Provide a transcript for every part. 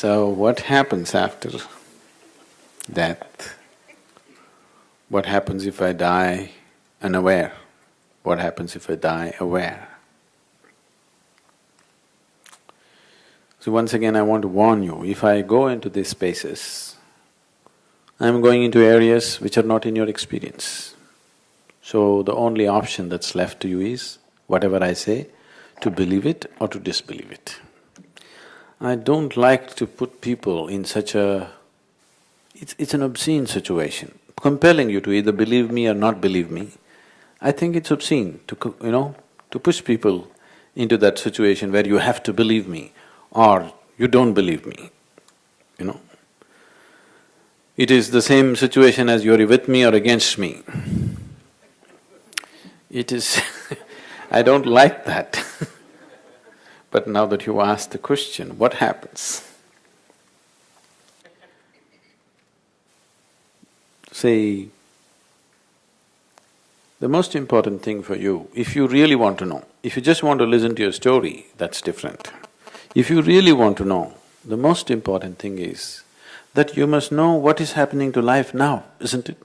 So what happens after death? What happens if I die unaware? What happens if I die aware? So once again I want to warn you, if I go into these spaces, I'm going into areas which are not in your experience. So the only option that's left to you is, whatever I say, to believe it or to disbelieve it. I don't like to put people in such a… It's an obscene situation, compelling you to either believe me or not believe me. I think it's obscene to to push people into that situation where you have to believe me or you don't believe me. It is the same situation as you're with me or against me. It is I don't like that But now that you asked the question, what happens? See, the most important thing for you, if you really want to know, if you just want to listen to your story, that's different. If you really want to know, the most important thing is that you must know what is happening to life now, isn't it?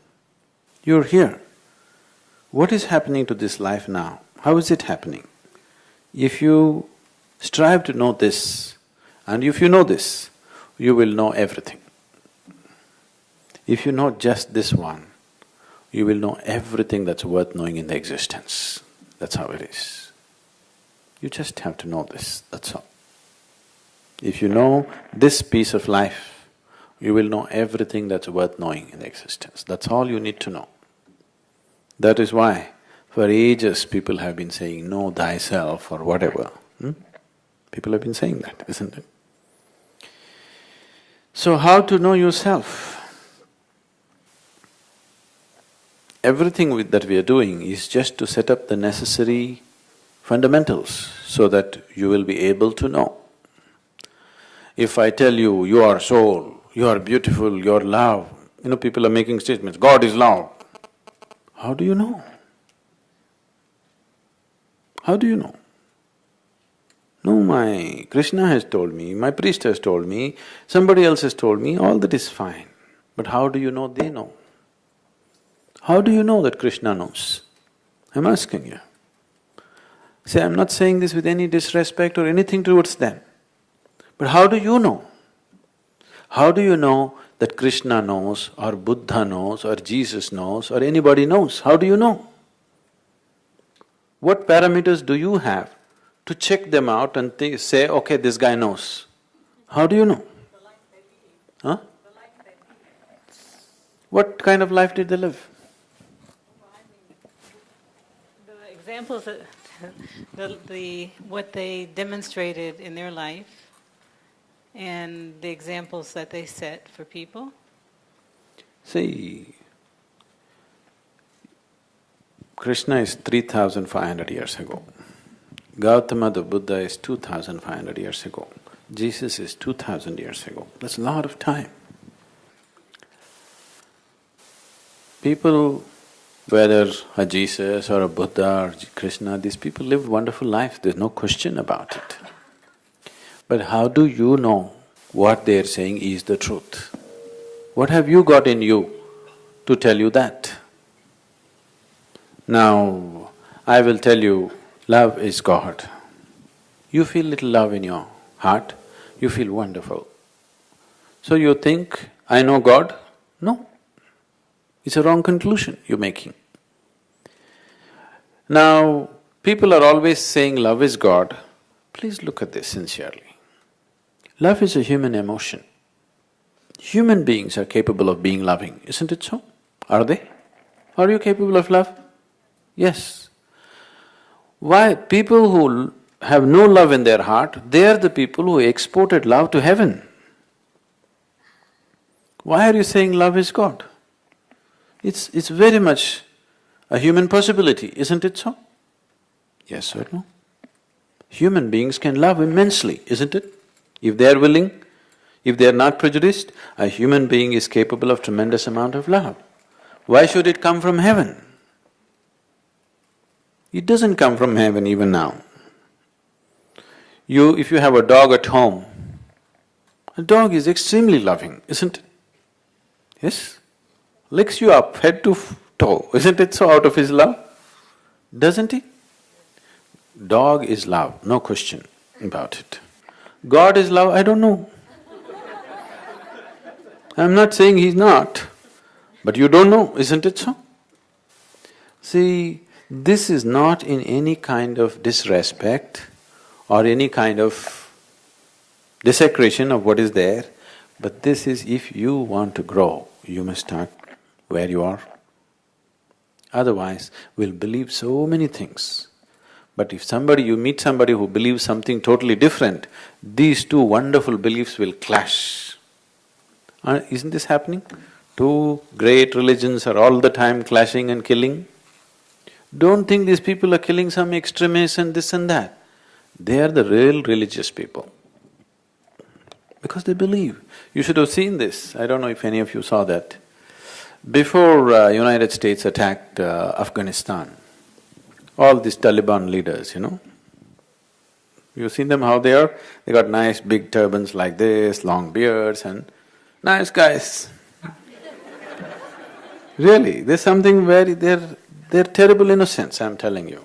You're here. What is happening to this life now? How is it happening? If you strive to know this, and if you know this, you will know everything. If you know just this one, you will know everything that's worth knowing in the existence. That's how it is. You just have to know this, that's all. If you know this piece of life, you will know everything that's worth knowing in the existence. That's all you need to know. That is why for ages people have been saying, know thyself or whatever. People have been saying that, isn't it? So how to know yourself? Everything that we are doing is just to set up the necessary fundamentals so that you will be able to know. If I tell you, you are soul, you are beautiful, you are love, people are making statements, God is love. How do you know? How do you know? No, my Krishna has told me, my priest has told me, somebody else has told me, all that is fine. But how do you know they know? How do you know that Krishna knows? I'm asking you. See, I'm not saying this with any disrespect or anything towards them. But how do you know? How do you know that Krishna knows, or Buddha knows, or Jesus knows, or anybody knows? How do you know? What parameters do you have to check them out and say, okay, this guy knows? How do you know? The life they lead. Huh? The life they lead. What kind of life did they live? Well, the examples that what they demonstrated in their life and the examples that they set for people. See, Krishna is 3,500 years ago. Gautama the Buddha is 2,500 years ago. Jesus is 2,000 years ago. That's a lot of time. People, whether a Jesus or a Buddha or Krishna, these people lived wonderful lives, there's no question about it. But how do you know what they're saying is the truth? What have you got in you to tell you that? Now, I will tell you, love is God. You feel little love in your heart, you feel wonderful. So you think, I know God? No. It's a wrong conclusion you're making. Now, people are always saying love is God. Please look at this sincerely. Love is a human emotion. Human beings are capable of being loving, isn't it so? Are they? Are you capable of love? Yes. Why? People who have no love in their heart, they are the people who exported love to heaven. Why are you saying love is God? It's very much a human possibility, isn't it so? Yes or no? Human beings can love immensely, isn't it? If they are willing, if they are not prejudiced, a human being is capable of tremendous amount of love. Why should it come from heaven? It doesn't come from heaven even now. If you have a dog at home, A dog is extremely loving, isn't it? Yes? Licks you up head to toe, isn't it so, out of his love? Doesn't he? Dog is love, no question about it. God is love, I don't know. I'm not saying he's not, but you don't know, isn't it so? See, this is not in any kind of disrespect or any kind of desecration of what is there, but this is if you want to grow, you must start where you are. Otherwise, we'll believe so many things. But if you meet somebody who believes something totally different, these two wonderful beliefs will clash. Isn't this happening? Two great religions are all the time clashing and killing. Don't think these people are killing some extremists and this and that. They are the real religious people. Because they believe. You should have seen this, I don't know if any of you saw that. Before United States attacked Afghanistan, all these Taliban leaders, you've seen them how they are? They got nice big turbans like this, long beards and nice guys. Really, there's something very… they're terrible innocents, I'm telling you.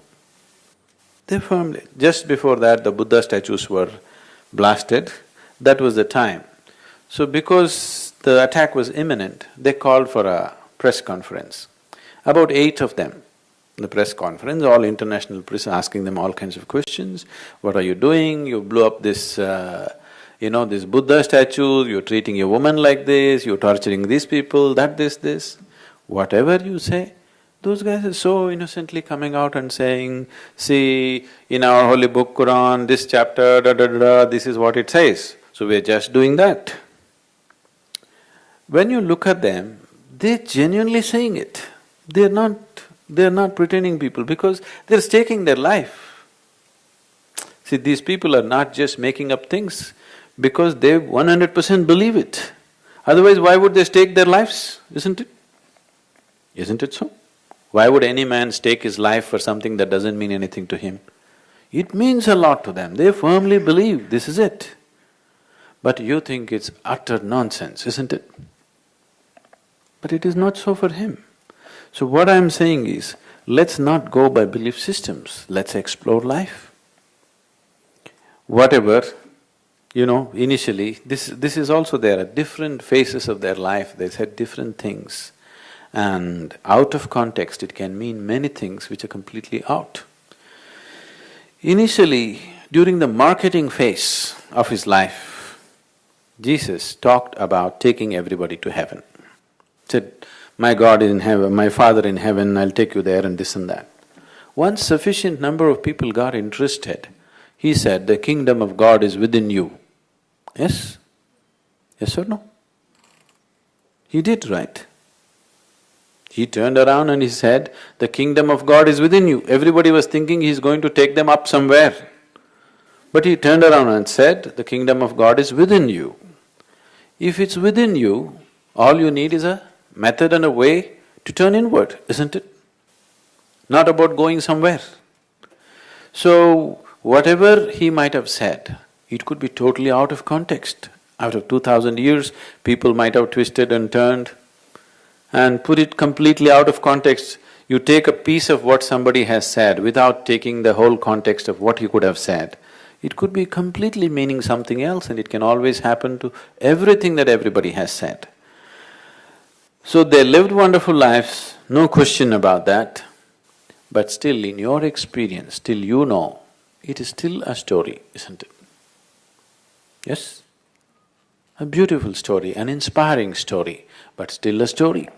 They firmly… Just before that, the Buddha statues were blasted, that was the time. So because the attack was imminent, they called for a press conference. About 8 of them, the press conference, all international press asking them all kinds of questions. What are you doing? You blew up this, this Buddha statue, you're treating your woman like this, you're torturing these people, that, this. Whatever you say, those guys are so innocently coming out and saying, see, in our holy book Quran, this chapter, this is what it says. So we're just doing that. When you look at them, they're genuinely saying it. They're not pretending people because they're staking their life. See, these people are not just making up things because they 100% believe it. Otherwise, why would they stake their lives, isn't it? Isn't it so? Why would any man stake his life for something that doesn't mean anything to him? It means a lot to them, they firmly believe this is it. But you think it's utter nonsense, isn't it? But it is not so for him. So what I'm saying is, let's not go by belief systems, let's explore life. Whatever, initially, this is also there, at different phases of their life, they said different things. And out of context, it can mean many things which are completely out. Initially, during the marketing phase of his life, Jesus talked about taking everybody to heaven. Said, my God is in heaven, my Father in heaven, I'll take you there and this and that. Once sufficient number of people got interested, he said, the kingdom of God is within you. Yes? Yes or no? He did, right? He turned around and he said, the kingdom of God is within you. Everybody was thinking he's going to take them up somewhere. But he turned around and said, the kingdom of God is within you. If it's within you, all you need is a method and a way to turn inward, isn't it? Not about going somewhere. So, whatever he might have said, it could be totally out of context. Out of 2000 years, people might have twisted and turned and put it completely out of context. You take a piece of what somebody has said without taking the whole context of what he could have said. It could be completely meaning something else and it can always happen to everything that everybody has said. So they lived wonderful lives, no question about that. But still, in your experience, still you know, it is still a story, isn't it? Yes? A beautiful story, an inspiring story, but still a story.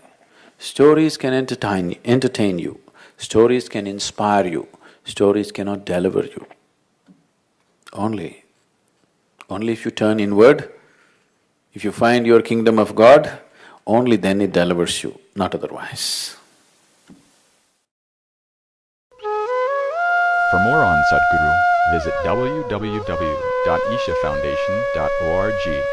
Stories can entertain you, stories can inspire you, stories cannot deliver you. Only if you turn inward, if you find your kingdom of God, only then it delivers you, not otherwise. For more on Sadhguru, visit www.ishafoundation.org.